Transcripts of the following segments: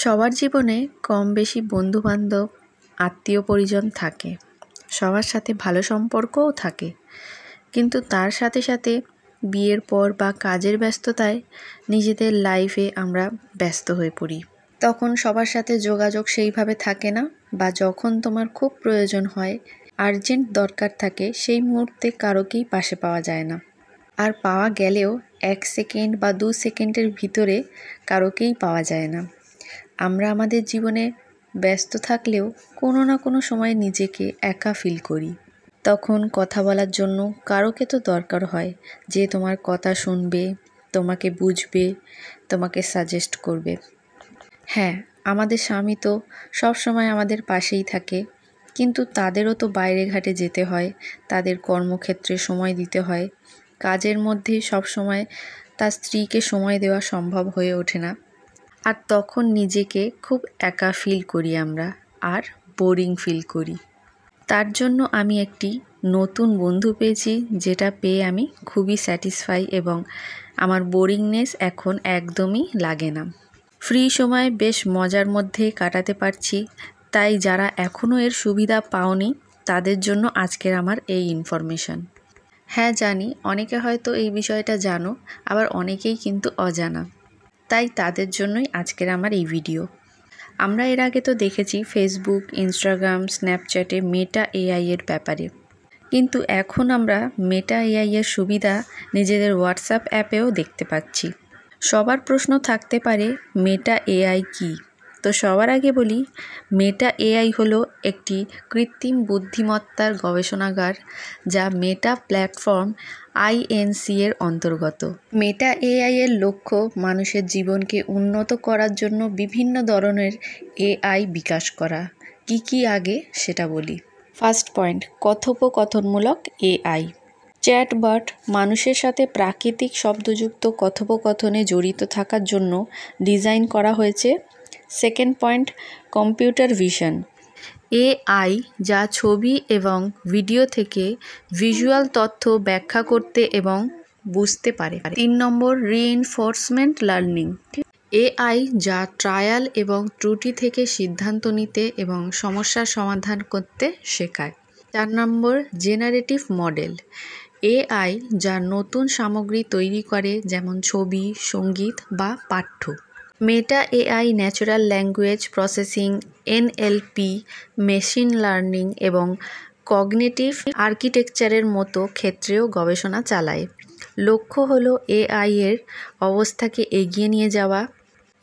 সবার জীবনে কম বেশি বন্ধুবান্ধব আত্মীয় পরিজন থাকে, সবার সাথে ভালো সম্পর্কও থাকে। কিন্তু তার সাথে সাথে বিয়ের পর বা কাজের ব্যস্ততায় নিজেদের লাইফে আমরা ব্যস্ত হয়ে পড়ি। তখন সবার সাথে যোগাযোগ সেইভাবে থাকে না, বা যখন তোমার খুব প্রয়োজন হয়, আর্জেন্ট দরকার থাকে, সেই মুহূর্তে কারোকেই পাশে পাওয়া যায় না। আর পাওয়া গেলেও 1 সেকেন্ড বা 2 সেকেন্ডের ভিতরে কারোকেই পাওয়া যায় না। আমরা আমাদের জীবনে ব্যস্ত থাকলেও কোনো না কোনো সময় নিজেকে একা ফিল করি। তখন কথা বলার জন্য কারোকে তো দরকার হয়, যে তোমার কথা শুনবে, তোমাকে বুঝবে, তোমাকে সাজেস্ট করবে। হ্যাঁ, আমাদের স্বামী তো সব সময় আমাদের পাশেই থাকে, কিন্তু তাদেরও তো বাইরে ঘাটে যেতে হয়, তাদের কর্মক্ষেত্রে সময় দিতে হয়। কাজের মধ্যে সব সময় তার স্ত্রীকে সময় দেওয়া সম্ভব হয়ে ওঠে না। আর তখন নিজেকে খুব একা ফিল করি আমরা, আর বোরিং ফিল করি। তার জন্য আমি একটি নতুন বন্ধু পেয়েছি, যেটা পেয়ে আমি খুবই স্যাটিসফাই, এবং আমার বোরিংনেস এখন একদমই লাগে না। ফ্রি সময় বেশ মজার মধ্যে কাটাতে পারছি। তাই যারা এখনও এর সুবিধা পাওনি, তাদের জন্য আজকের আমার এই ইনফরমেশন। হ্যাঁ, জানি অনেকে হয়তো এই বিষয়টা জানো, আবার অনেকেই কিন্তু অজানা। তাই তাদের জন্যই আজকের আমার এই ভিডিও। আমরা এর আগে তো দেখেছি ফেসবুক, ইনস্টাগ্রাম, স্ন্যাপচ্যাটে মেটা এআই এর ব্যাপারে, কিন্তু এখন আমরা মেটা এআই এর সুবিধা নিজেদের হোয়াটসঅ্যাপ অ্যাপেও দেখতে পাচ্ছি। সবার প্রশ্ন থাকতে পারে, মেটা এআই কী? তো সবার আগে বলি, মেটা এআই হলো একটি কৃত্রিম বুদ্ধিমত্তার গবেষণাগার, যা মেটা প্ল্যাটফর্ম INC এর অন্তর্গত। মেটা এআই এর লক্ষ্য মানুষের জীবনকে উন্নত করার জন্য বিভিন্ন ধরনের এআই বিকাশ করা। কি আগে সেটা বলি। ফার্স্ট পয়েন্ট, কথোপকথনমূলক এআই। চ্যাটবট মানুষের সাথে প্রাকৃতিক শব্দযুক্ত কথোপকথনে জড়িত থাকার জন্য ডিজাইন করা হয়েছে। Second point, computer vision. AI যা ছবি এবং ভিডিও থেকে ভিজুয়াল তথ্য ব্যাখ্যা করতে এবং বুঝতে পারে। 3 নম্বর, রিইনফোর্সমেন্ট লার্নিং। এআই যা ট্রায়াল এবং ত্রুটি থেকে সিদ্ধান্ত নিতে এবং সমস্যার সমাধান করতে শেখায়। 4 নম্বর, জেনারেটিভ মডেল। এআই যা নতুন সামগ্রী তৈরি করে, যেমন ছবি, সঙ্গীত বা পাঠ্য। Meta AI natural language processing, NLP, machine learning এবং কগনিটিভ আর্কিটেকচারের মতো ক্ষেত্রেও গবেষণা চালায়। লক্ষ্য হলো এআই এর অবস্থাকে এগিয়ে নিয়ে যাওয়া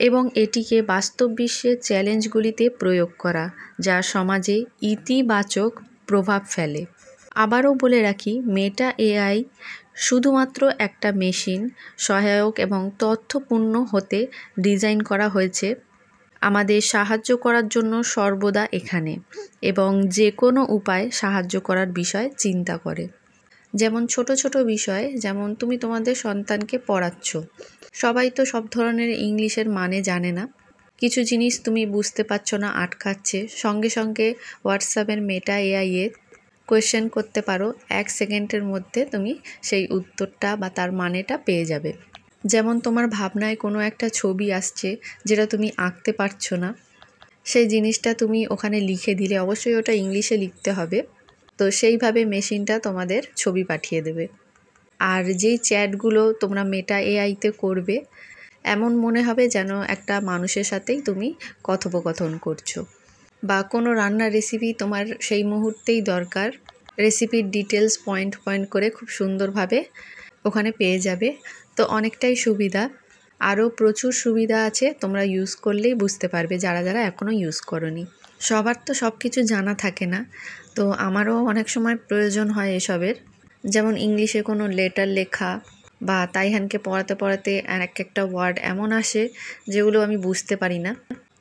এবং এটিকে বাস্তব বিশ্বের চ্যালেঞ্জগুলিতে প্রয়োগ করা, যা সমাজে ইতিবাচক প্রভাব ফেলে। আবারও বলে রাখি, মেটা এআই শুধুমাত্র একটা মেশিন, সহায়ক এবং তথ্যপূর্ণ হতে ডিজাইন করা হয়েছে, আমাদের সাহায্য করার জন্য সর্বদা এখানে, এবং যে কোনো উপায়ে সাহায্য করার বিষয় চিন্তা করে। যেমন ছোট ছোট বিষয়, যেমন তুমি তোমাদের সন্তানকে পড়াচ্ছ, সবাই তো সব ধরনের ইংলিশের মানে জানে না। কিছু জিনিস তুমি বুঝতে পারছো না, আটকাচ্ছে, সঙ্গে সঙ্গে হোয়াটসঅ্যাপের মেটা এআই এ কোয়েশ্চেন করতে পারো, 1 সেকেন্ডের মধ্যে তুমি সেই উত্তরটা বা তার মানেটা পেয়ে যাবে। যেমন তোমার ভাবনায় কোনো একটা ছবি আসছে, যেটা তুমি আঁকতে পারছো না, সেই জিনিসটা তুমি ওখানে লিখে দিলে, অবশ্যই ওটা ইংলিশে লিখতে হবে, তো সেইভাবে মেশিনটা তোমাদের ছবি পাঠিয়ে দেবে। আর যেই চ্যাটগুলো তোমরা মেটা এআইতে করবে, এমন মনে হবে যেন একটা মানুষের সাথেই তুমি কথোপকথন করছো। বা কোনো রান্নার রেসিপি তোমার সেই মুহূর্তেই দরকার, রেসিপির ডিটেলস পয়েন্ট করে খুব সুন্দরভাবে ওখানে পেয়ে যাবে। তো অনেকটাই সুবিধা, আরও প্রচুর সুবিধা আছে, তোমরা ইউজ করলেই বুঝতে পারবে, যারা এখনও ইউজ করোনি। সবার তো সব কিছু জানা থাকে না, তো আমারও অনেক সময় প্রয়োজন হয় এসবের। যেমন ইংলিশে কোনো লেটার লেখা, বা তাইহানকে পড়াতে একটা ওয়ার্ড এমন আসে যেগুলো আমি বুঝতে পারি না,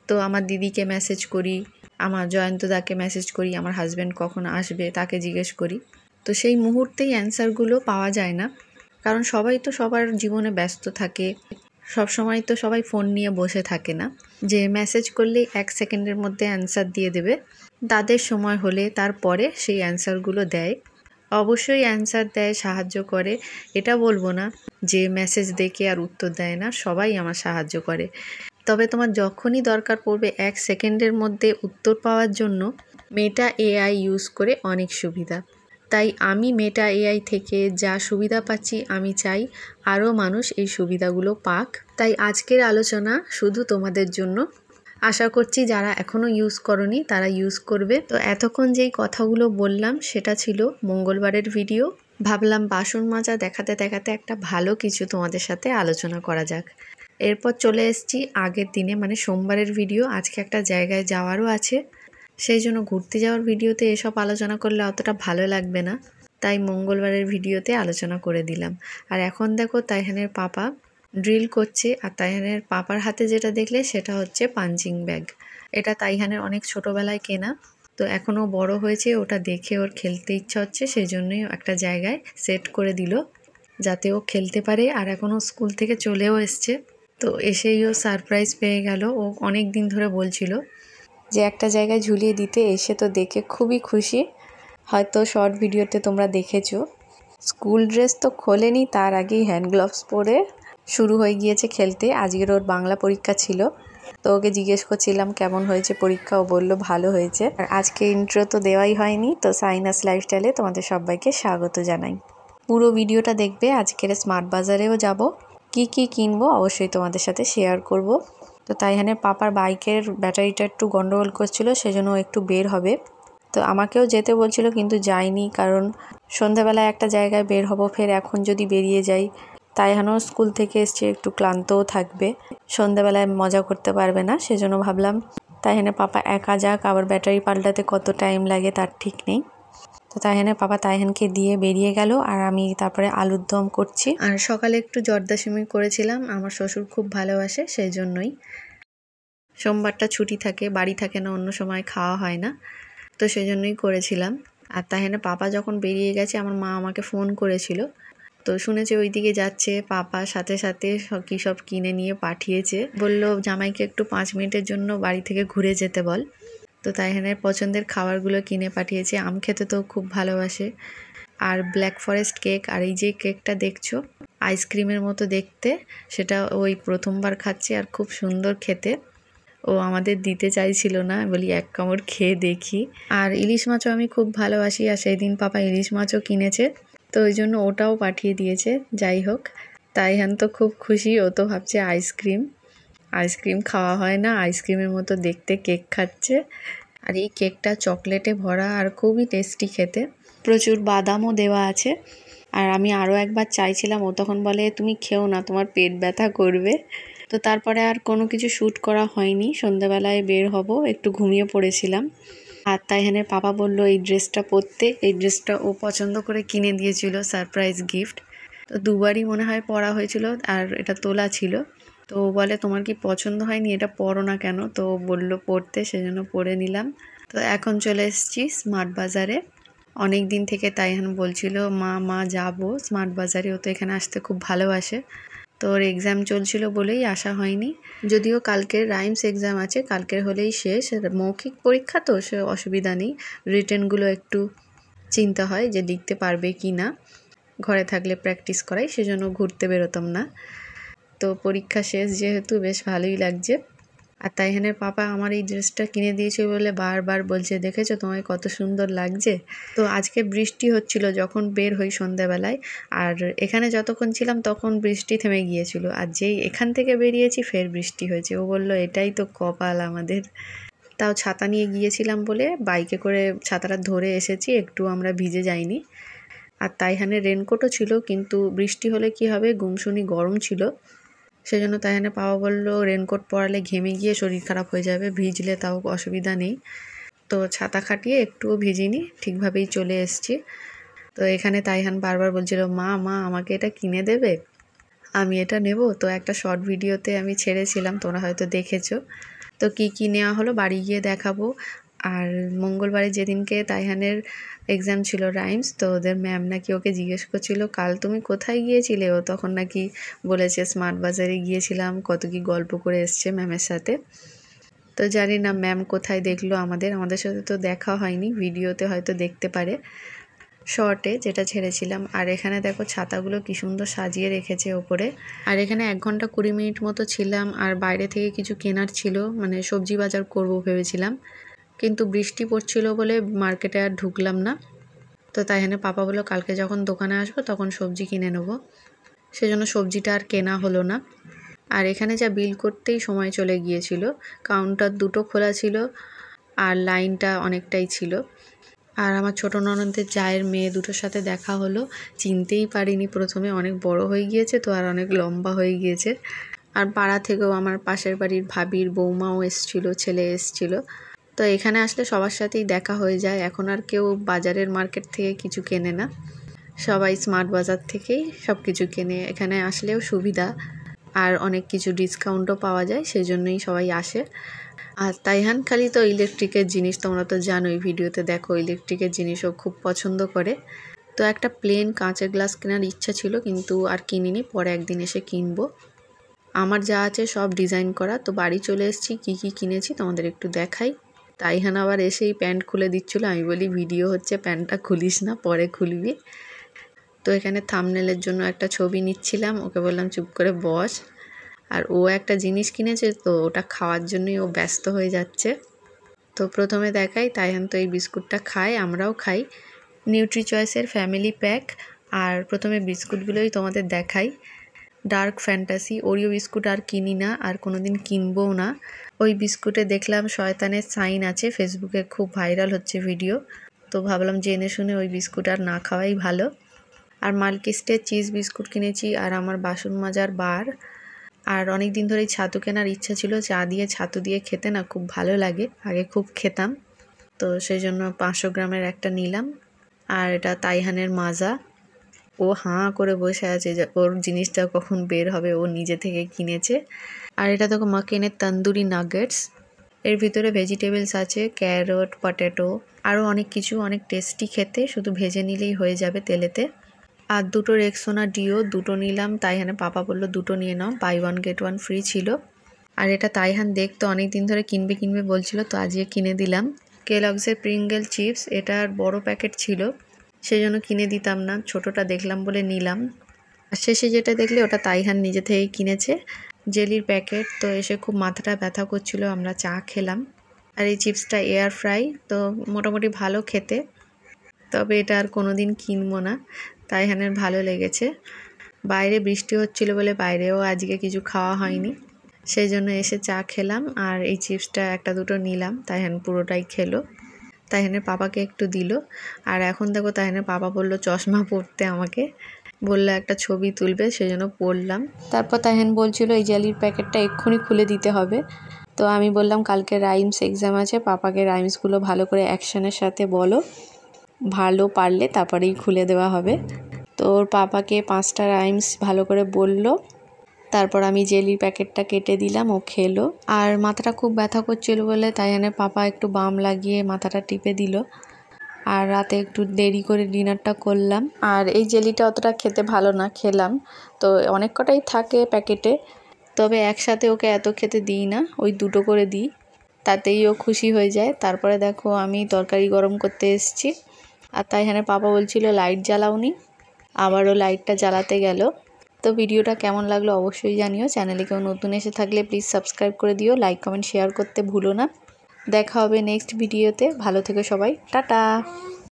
তো আমার দিদিকে মেসেজ করি, আমার জয়ন্তদাকে মেসেজ করি, আমার হাজব্যান্ড কখন আসবে তাকে জিজ্ঞেস করি। তো সেই মুহূর্তেই অ্যান্সারগুলো পাওয়া যায় না, কারণ সবাই তো সবার জীবনে ব্যস্ত থাকে, সব সময় তো সবাই ফোন নিয়ে বসে থাকে না যে মেসেজ করলেই 1 সেকেন্ডের মধ্যে অ্যান্সার দিয়ে দেবে। তাদের সময় হলে তারপরে সেই অ্যান্সারগুলো দেয়। অবশ্যই অ্যান্সার দেয়, সাহায্য করে, এটা বলবো না যে মেসেজ দেখে আর উত্তর দেয় না, সবাই আমার সাহায্য করে। তবে তোমার যখনই দরকার পড়বে 1 সেকেন্ডের মধ্যে উত্তর পাওয়ার জন্য মেটা এআই ইউজ করে অনেক সুবিধা। তাই আমি মেটা এআই থেকে যা সুবিধা পাচ্ছি আমি চাই আরও মানুষ এই সুবিধাগুলো পাক। তাই আজকের আলোচনা শুধু তোমাদের জন্য। আশা করছি যারা এখনও ইউজ করনি তারা ইউজ করবে। তো এতক্ষণ যেই কথাগুলো বললাম সেটা ছিল মঙ্গলবারের ভিডিও। ভাবলাম বাসন মাজা দেখাতে দেখাতে একটা ভালো কিছু তোমাদের সাথে আলোচনা করা যাক। এরপর চলে এসেছি আগের দিনে মানে সোমবারের ভিডিও। আজকে একটা জায়গায় যাওয়ারও আছে, সেই জন্য ঘুরতে যাওয়ার ভিডিওতে এসব আলোচনা করলে অতটা ভালো লাগবে না, তাই মঙ্গলবারের ভিডিওতে আলোচনা করে দিলাম। আর এখন দেখো তাইহানের পাপা ড্রিল করছে, আর তাইহানের পাপার হাতে যেটা দেখলে সেটা হচ্ছে পাঞ্চিং ব্যাগ। এটা তাইহানের অনেক ছোটোবেলায় কেনা, তো এখনও বড় হয়েছে, ওটা দেখে ওর খেলতে ইচ্ছা হচ্ছে, সেই জন্যই একটা জায়গায় সেট করে দিল যাতে ও খেলতে পারে। আর এখনও স্কুল থেকে চলেও এসছে, তো এসেই ও সারপ্রাইজ পেয়ে গেল। ও অনেক দিন ধরে বলছিল যে একটা জায়গায় ঝুলিয়ে দিতে, এসে তো দেখে খুবই খুশি। হয়তো শর্ট ভিডিওতে তোমরা দেখেছো। স্কুল ড্রেস তো খোলেনি, তার আগেই হ্যান্ড গ্লাভস পরে শুরু হয়ে গিয়েছে খেলতে। আজকের ওর বাংলা পরীক্ষা ছিল, তো ওকে জিজ্ঞেস করছিলাম কেমন হয়েছে পরীক্ষা, ও বললো ভালো হয়েছে। আর আজকে ইন্ট্রো তো দেওয়াই হয়নি, তো সাইনাস লাইফস্টাইলে তোমাদের সবাইকে স্বাগত জানাই। পুরো ভিডিওটা দেখবে। আজকের স্মার্ট বাজারেও যাব, কি কি কিনবো অবশ্যই তোমাদের সাথে শেয়ার করব। তো তাইহানের পাপার বাইকের ব্যাটারিটা একটু গন্ডগোল করছিল, সেজন্য একটু বের হবে। তো আমাকেও যেতে বলছিল কিন্তু যাইনি, কারণ সন্ধ্যাবেলায় একটা জায়গায় বের হব, ফের এখন যদি বেরিয়ে যাই তাইহানও স্কুল থেকে এসছে, একটু ক্লান্তও থাকবে, সন্ধ্যাবেলায় মজা করতে পারবে না। সেজন্য ভাবলাম তাইহানের পাপা একা যাক, আবার ব্যাটারি পাল্টাতে কত টাইম লাগে তার ঠিক নেই। তো তাইহানের পাপা তাইহানকে দিয়ে বেরিয়ে গেল, আর আমি তারপরে আলুর দম করছি। আর সকালে একটু জর্দা সিমুই করেছিলাম, আমার শ্বশুর খুব ভালোবাসে, সেই জন্যই। সোমবারটা ছুটি থাকে, বাড়ি থাকে না, অন্য সময় খাওয়া হয় না, তো সেই জন্যই করেছিলাম। আর তাইহানের পাপা যখন বেরিয়ে গেছে আমার মা আমাকে ফোন করেছিল, তো শুনেছে ওইদিকে যাচ্ছে, পাপা সাথে সাথে কী সব কিনে নিয়ে পাঠিয়েছে। বলল জামাইকে একটু 5 মিনিটের জন্য বাড়ি থেকে ঘুরে যেতে বল। তো তাইহানের পছন্দের খাবারগুলো কিনে পাঠিয়েছে। আম খেতে তো খুব ভালোবাসে, আর ব্ল্যাক ফরেস্ট কেক, আর এই যে কেকটা দেখছো আইসক্রিমের মতো দেখতে, সেটা ওই প্রথমবার খাচ্ছে, আর খুব সুন্দর খেতে। ও আমাদের দিতে চাইছিল না, বলি এক কামড় খেয়ে দেখি। আর ইলিশ মাছও আমি খুব ভালোবাসি, আর সেই দিন পাপা ইলিশ মাছও কিনেছে, তো ওই জন্য ওটাও পাঠিয়ে দিয়েছে। যাই হোক, তাইহান তো খুব খুশি, ও তো ভাবছে আইসক্রিম খাওয়া হয় না, আইসক্রিমের মতো দেখতে কেক খাচ্ছে। আর এই কেকটা চকলেটে ভরা আর খুবই টেস্টি খেতে, প্রচুর বাদামও দেওয়া আছে। আর আমি আরও একবার চাইছিলাম, ও তখন বলে তুমি খেও না, তোমার পেট ব্যথা করবে। তো তারপরে আর কোনো কিছু শ্যুট করা হয়নি, সন্ধ্যাবেলায় বের হব, একটু ঘুমিয়ে পড়েছিলাম। আর তাইহানের পাপা বললো এই ড্রেসটা পরতে, এই ড্রেসটা ও পছন্দ করে কিনে দিয়েছিল, সারপ্রাইজ গিফট। তো দুবারই মনে হয় পরা হয়েছিল, আর এটা তোলা ছিল। তো ও বলে তোমার কি পছন্দ হয়নি, এটা পরো না কেন? তো বললো পরতে, সেজন্য পরে নিলাম। তো এখন চলে এসেছি স্মার্ট বাজারে। অনেক দিন থেকে তাইহান বলছিল মা যাবো স্মার্ট বাজারে, ও তো এখানে আসতে খুব ভালোবাসে। তো ওর এক্সাম চলছিল বলেই আসা হয়নি, যদিও কালকের রাইমস এক্সাম আছে, কালকের হলেই শেষ। মৌখিক পরীক্ষা তো সে অসুবিধা নেই, রিটেনগুলো একটু চিন্তা হয় যে লিখতে পারবে কি না, ঘরে থাকলে প্র্যাকটিস করাই, সেজন্য ঘুরতে বেরোতাম না। তো পরীক্ষা শেষ যেহেতু বেশ ভালোই লাগছে। আর তাইহানের পাপা আমার এই ড্রেসটা কিনে দিয়েছে বলে বারবার বলছে দেখেছো তোমায় কত সুন্দর লাগছে। তো আজকে বৃষ্টি হচ্ছিল যখন বের হই সন্ধ্যাবেলায়, আর এখানে যতক্ষণ ছিলাম তখন বৃষ্টি থেমে গিয়েছিল, আর যেই এখান থেকে বেরিয়েছি ফের বৃষ্টি হয়েছে। ও বলল এটাই তো কপাল আমাদের। তাও ছাতা নিয়ে গিয়েছিলাম বলে বাইকে করে ছাতাটা ধরে এসেছি, একটু আমরা ভিজে যাইনি। আর তাইহানের রেনকোটও ছিল, কিন্তু বৃষ্টি হলে কি হবে, গুমসুনি গরম ছিল, সেজন্য তাইহানের পাপা বললো রেনকোট পরালে ঘেমে গিয়ে শরীর খারাপ হয়ে যাবে, ভিজলে তাও অসুবিধা নেই। তো ছাতা খাটিয়ে একটুও ভিজিনি, ঠিকভাবেই চলে এসেছি। তো এখানে তাইহান বারবার বলছিল মা আমাকে এটা কিনে দেবে, আমি এটা নেব। তো একটা শর্ট ভিডিওতে আমি ছেড়েছিলাম, তোমরা হয়তো দেখেছো। তো কি নেওয়া হলো বাড়ি গিয়ে দেখাবো। আর মঙ্গলবারে যেদিনকে তাইহানের এক্সাম ছিল রাইমস, তো ওদের ম্যাম নাকি ওকে জিজ্ঞেস করছিল কাল তুমি কোথায় গিয়েছিলে, ও তখন নাকি বলেছে স্মার্ট বাজারে গিয়েছিলাম, কত কি গল্প করে এসছে ম্যামের সাথে। তো জানি না ম্যাম কোথায় দেখলো আমাদের সাথে তো দেখা হয়নি, ভিডিওতে হয়তো দেখতে পারে। শর্টে যেটা ছেড়েছিলাম। আর এখানে দেখো ছাতাগুলো কি সুন্দর সাজিয়ে রেখেছে ওপরে। আর এখানে 1 ঘন্টা 20 মিনিট মতো ছিলাম। আর বাইরে থেকে কিছু কেনার ছিল, মানে সবজি বাজার করব ভেবেছিলাম, কিন্তু বৃষ্টি পড়ছিল বলে মার্কেটে আর ঢুকলাম না। তো তাই এখানে পাপা বললো কালকে যখন দোকানে আসবো তখন সবজি কিনে নেবো, সেজন্য সবজিটা আর কেনা হলো না। আর এখানে যা বিল করতেই সময় চলে গিয়েছিল, কাউন্টার দুটো খোলা ছিল আর লাইনটা অনেকটাই ছিল। আর আমার ছোটো ননদের জায়ের মেয়ে দুটোর সাথে দেখা হলো, চিনতেই পারিনি প্রথমে, অনেক বড় হয়ে গিয়েছে তো আর অনেক লম্বা হয়ে গিয়েছে। আর পাড়া থেকেও আমার পাশের বাড়ির ভাবির বৌমাও এসছিল, ছেলে এসছিল। তো এখানে আসলে সবার সাথেই দেখা হয়ে যায়। এখন আর কেউ বাজারের মার্কেট থেকে কিছু কেনে না, সবাই স্মার্ট বাজার থেকেই সব কিছু কেনে। এখানে আসলেও সুবিধা আর অনেক কিছু ডিসকাউন্টও পাওয়া যায়, সেই জন্যই সবাই আসে। আর তাইহান খালি তো ইলেকট্রিকের জিনিস, তোমরা তো জানোই, ভিডিওতে দেখো ইলেকট্রিকের জিনিসও খুব পছন্দ করে। তো একটা প্লেন কাঁচের গ্লাস কেনার ইচ্ছা ছিল, কিন্তু আর কিনিনি, পরে একদিন এসে কিনবো। আমার যা আছে সব ডিজাইন করা। তো বাড়ি চলে এসেছি, কী কী কিনেছি তোমাদের একটু দেখাই। তাইহান আবার এসেই প্যান্ট খুলে দিচ্ছিলো, আমি বলি ভিডিও হচ্ছে, প্যান্টটা খুলিস না, পরে খুলবি। তো এখানে থাম্বনেলের জন্য একটা ছবি নিচ্ছিলাম, ওকে বললাম চুপ করে বস। আর ও একটা জিনিস কিনেছে, তো ওটা খাওয়ার জন্যই ও ব্যস্ত হয়ে যাচ্ছে। তো প্রথমে দেখাই, তাইহান তো এই বিস্কুটটা খায়, আমরাও খাই, নিউট্রি চয়েসের ফ্যামিলি প্যাক। আর প্রথমে বিস্কুটগুলোই তোমাদের দেখাই। ডার্ক ফ্যান্টাসি ওরিও বিস্কুট আর কিনি না, আর কোনোদিন কিনবও না। ওই বিস্কুটে দেখলাম শয়তানের সাইন আছে, ফেসবুকে খুব ভাইরাল হচ্ছে ভিডিও, তো ভাবলাম জেনে শুনে ওই বিস্কুট আর না খাওয়াই ভালো। আর মাল্কিস্টের চিজ বিস্কুট কিনেছি, আর আমার বাসন মাজার বার। আর অনেক দিন ধরেই ছাতু কেনার ইচ্ছা ছিল, চা দিয়ে ছাতু দিয়ে খেতে না খুব ভালো লাগে, আগে খুব খেতাম, তো সেই জন্য 500 গ্রামের একটা নিলাম। আর এটা তাইহানের মাজা, ও হাঁ করে বসে আছে যে ওর জিনিসটা কখন বের হবে, ও নিজে থেকে কিনেছে। আর এটা দেখো মাকেনের তন্দুরি নাগেটস, এর ভিতরে ভেজিটেবলস আছে, ক্যারট, পটেটো, আরও অনেক কিছু, অনেক টেস্টি খেতে, শুধু ভেজে নিলেই হয়ে যাবে তেলেতে। আর দুটো রেক্সোনা ডিও দুটো নিলাম, তাইহানে পাপা বললো দুটো নিয়ে নাও, বাই 1 get 1 ফ্রি ছিল। আর এটা তাইহান দেখতো অনেক দিন ধরে কিনবে বলছিল, তো আজকে কিনে দিলাম। কেলগসের প্রিঙ্গেল চিপস, এটার বড় প্যাকেট ছিল, সেই জন্য কিনে দিতাম না, ছোটোটা দেখলাম বলে নিলাম। আর শেষে যেটা দেখলে ওটা তাইহান নিজে থেকেই কিনেছে, জেলির প্যাকেট। তো এসে খুব মাথাটা ব্যথা করছিল, আমরা চা খেলাম। আর এই চিপসটা এয়ার ফ্রাই, তো মোটামুটি ভালো খেতে, তবে এটা আর কোনো দিন কিনবো না, তাইহানের ভালো লেগেছে। বাইরে বৃষ্টি হচ্ছিল বলে বাইরেও আজকে কিছু খাওয়া হয়নি, সেই জন্য এসে চা খেলাম। আর এই চিপসটা একটা দুটো নিলাম, তাইহান পুরোটাই খেলো, তাইহানের পাপাকে একটু দিল। আর এখন দেখো তাইহানের পাপা বললো চশমা পরতে, আমাকে বললো একটা ছবি তুলবে, সেই জন্য পড়লাম। তারপর তাইহান বলছিল এই জেলির প্যাকেটটা এক্ষুনি খুলে দিতে হবে। তো আমি বললাম কালকে রাইমস এক্সাম আছে, পাপাকে রাইমসগুলো ভালো করে অ্যাকশনের সাথে বলো, ভালো পারলে তারপরেই খুলে দেওয়া হবে। তো ওর পাপাকে 5টা রাইমস ভালো করে বলল, তারপর আমি জেলির প্যাকেটটা কেটে দিলাম, ও খেলো। আর মাথাটা খুব ব্যথা করছিল বলে তাইহানের পাপা একটু বাম লাগিয়ে মাথাটা টিপে দিল। আর রাতে একটু দেরি করে ডিনারটা করলাম। আর এই জেলিটা অতটা খেতে ভালো না, খেলাম তো অনেক কটাই থাকে প্যাকেটে, তবে একসাথে ওকে এত খেতে দিই না, ওই দুটো করে দিই, তাতেই ও খুশি হয়ে যায়। তারপরে দেখো আমি তরকারি গরম করতে এসেছি, আর তাইহানের পাপা বলছিল লাইট জ্বালাওনি, আবারও লাইটটা জ্বালাতে গেল। তো ভিডিওটা কেমন লাগলো অবশ্যই জানিও, চ্যানেলে কেউ নতুন এসে থাকলে প্লিজ সাবস্ক্রাইব করে দিও, লাইক কমেন্ট শেয়ার করতে ভুলো না। দেখা হবে নেক্সট ভিডিওতে, ভালো থেকো সবাই, টাটা।